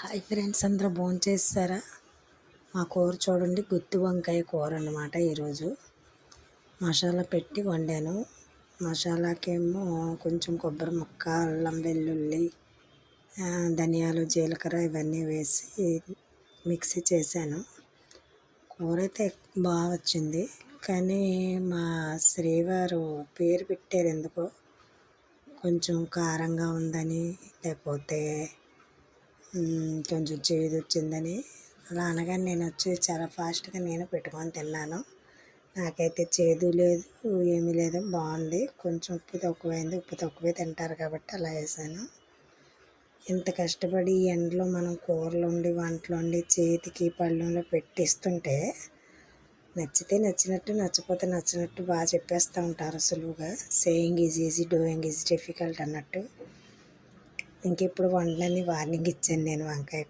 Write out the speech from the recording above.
Hi friends, అందరూ భోంచేస్తారా? మా కూర చూడండి, గుత్తి వంకాయ కూర అన్నమాట. ఈరోజు మసాలా పెట్టి వండాను. మసాలాకేమో కొంచెం కొబ్బరి ముక్క, అల్లం వెల్లుల్లి, ధనియాలు, జీలకర్ర ఇవన్నీ వేసి మిక్సీ చేశాను. కూర అయితే బాగా వచ్చింది, కానీ మా శ్రీవారు పేరు పెట్టారు ఎందుకో, కొంచెం కారంగా ఉందని, లేకపోతే కొంచెం చేదు వచ్చిందని. అలా అనగానే నేను వచ్చి చాలా ఫాస్ట్గా నేను పెట్టుకొని తిన్నాను. నాకైతే చేదు లేదు, ఏమీ లేదు, బాగుంది. కొంచెం ఉప్పు తక్కువైంది, ఉప్పు తక్కువే తింటారు కాబట్టి అలా వేసాను. ఇంత కష్టపడి ఈ ఎండలో మనం కూరలు వండి వంటలు వండి చేతికి పళ్ళెంలో పెట్టిస్తుంటే నచ్చితే నచ్చినట్టు, నచ్చపోతే నచ్చినట్టు బాగా చెప్పేస్తూ ఉంటారు సులువుగా. Saying is easy, doing is difficult అన్నట్టు. ఇంకెప్పుడు వండనని వార్నింగ్ ఇచ్చాను నేను వంకాయ